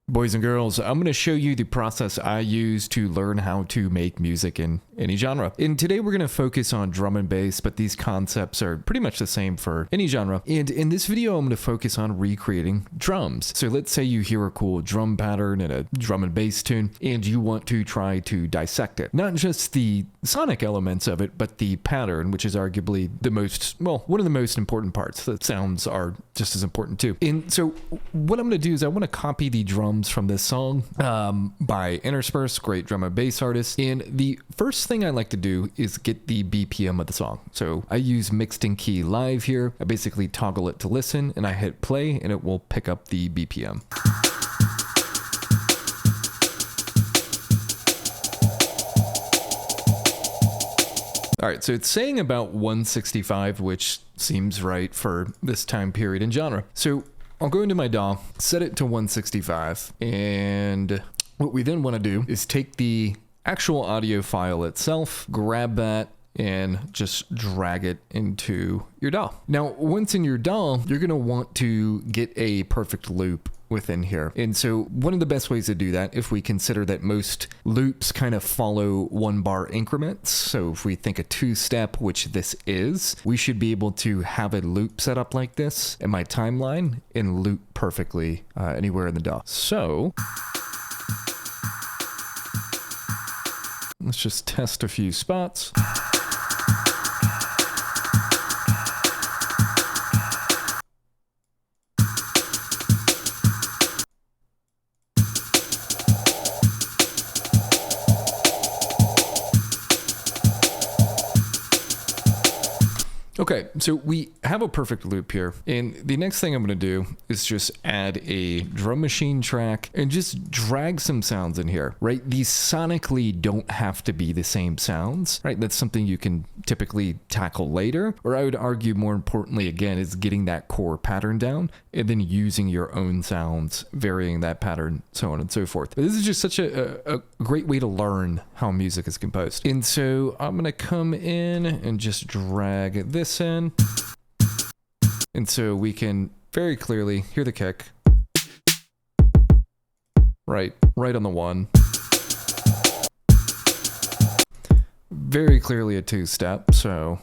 Boys and girls, I'm going to show you the process I use to learn how to make music in any genre. And today we're going to focus on drum and bass, but these concepts are pretty much the same for any genre. And in this video, I'm going to focus on recreating drums. So let's say you hear a cool drum pattern in a drum and bass tune, and you want to try to dissect it. Not just the sonic elements of it, but the pattern, which is arguably the most, well, one of the most important parts. The sounds are just as important too. And so what I'm going to do is I want to copy the drums from this song by Intersperse, great drum and bass artist. And the first thing I like to do is get the BPM of the song. So I use Mixed in Key Live here. I basically toggle it to listen and I hit play and it will pick up the BPM. All right, so it's saying about 165, which seems right for this time period and genre. So I'll go into my DAW, set it to 165, and what we then want to do is take the actual audio file itself, grab that, and just drag it into your DAW. Now, once in your DAW, you're going to want to get a perfect loop within here. And so one of the best ways to do that, if we consider that most loops kind of follow 1-bar increments, so if we think a 2-step, which this is, we should be able to have a loop set up like this in my timeline and loop perfectly anywhere in the DAW. So let's just test a few spots. Okay, so we have a perfect loop here, and the next thing I'm going to do is just add a drum machine track and just drag some sounds in here, right? These sonically don't have to be the same sounds, right? That's something you can typically tackle later, or I would argue more importantly, again, is getting that core pattern down and then using your own sounds, varying that pattern, so on and so forth. But this is just such a great way to learn how music is composed. And so I'm going to come in and just drag this in, and so we can very clearly hear the kick right on the 1, very clearly a 2-step. So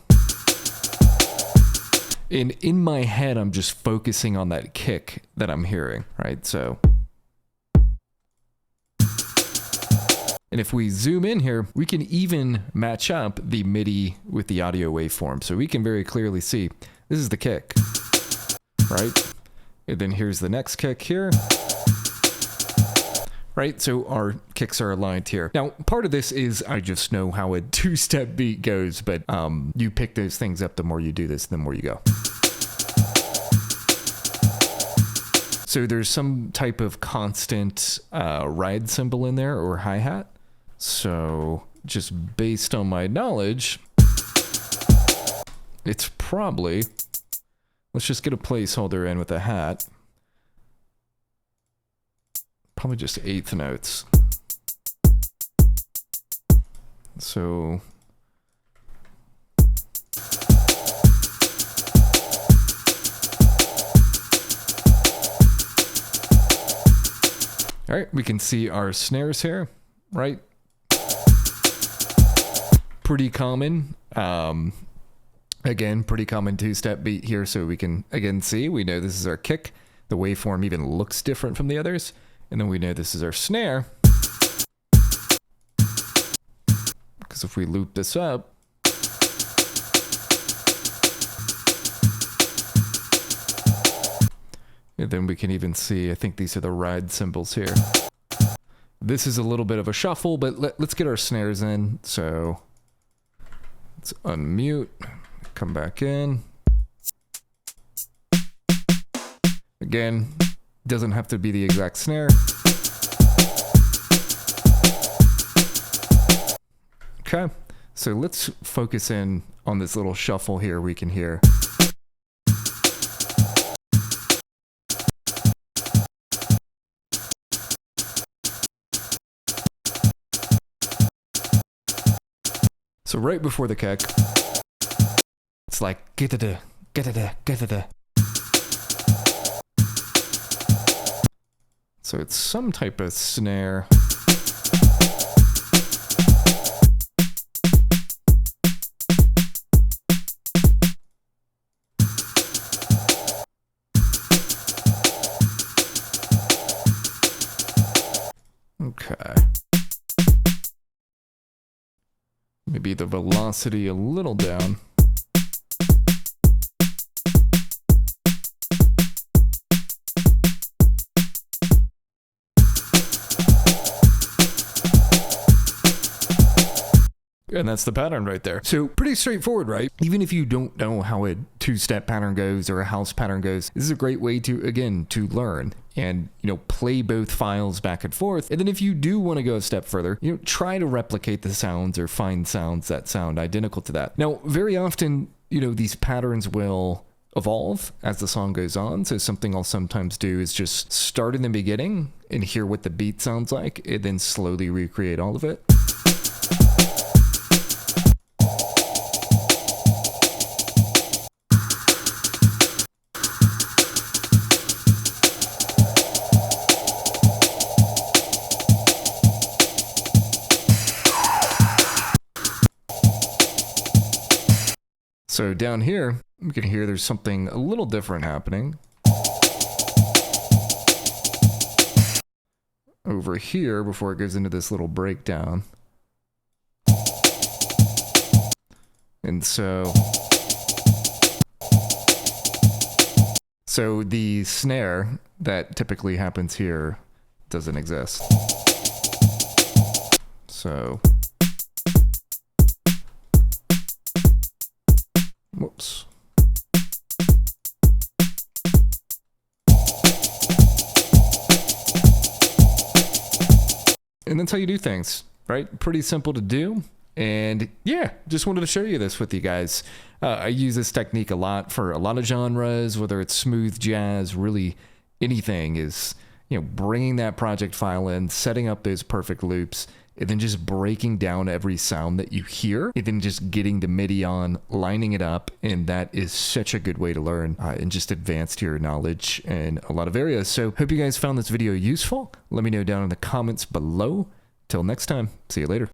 in my head I'm just focusing on that kick that I'm hearing, right? So, and if we zoom in here, we can even match up the MIDI with the audio waveform. So we can very clearly see this is the kick, right? And then here's the next kick here, right? So our kicks are aligned here. Now, part of this is I just know how a 2-step beat goes, but you pick those things up the more you do this, the more you go. So there's some type of constant ride cymbal in there or hi-hat. So just based on my knowledge, it's probably, let's just get a placeholder in with a hat. Probably just 1/8 notes. So all right, we can see our snares here, right? Pretty common. Again, pretty common 2-step beat here. So we can, again, see, we know this is our kick. The waveform even looks different from the others. And then we know this is our snare. Because if we loop this up, and then we can even see, I think these are the ride cymbals here. This is a little bit of a shuffle, but let's get our snares in. So let's unmute, come back in. Again, doesn't have to be the exact snare. Okay, so let's focus in on this little shuffle here we can hear. So right before the kick, it's like get-a-da, get-a-da, get-a-da. So it's some type of snare. Okay. Maybe the velocity a little down. And that's the pattern right there. So pretty straightforward, right? Even if you don't know how a two-step pattern goes or a house pattern goes, this is a great way to, again, to learn and, play both files back and forth. And then if you do want to go a step further, try to replicate the sounds or find sounds that sound identical to that. Now, very often, these patterns will evolve as the song goes on. So something I'll sometimes do is just start in the beginning and hear what the beat sounds like and then slowly recreate all of it. So down here, we can hear there's something a little different happening. Over here, before it goes into this little breakdown. And so the snare that typically happens here doesn't exist. So whoops. And that's how you do things, right? Pretty simple to do. And yeah, just wanted to show you this with you guys. I use this technique a lot for a lot of genres, whether it's smooth jazz, really anything is, bringing that project file in, setting up those perfect loops, and then just breaking down every sound that you hear, and then just getting the MIDI on, lining it up, and that is such a good way to learn and just advance your knowledge in a lot of areas. So hope you guys found this video useful. Let me know down in the comments below. Till next time, see you later.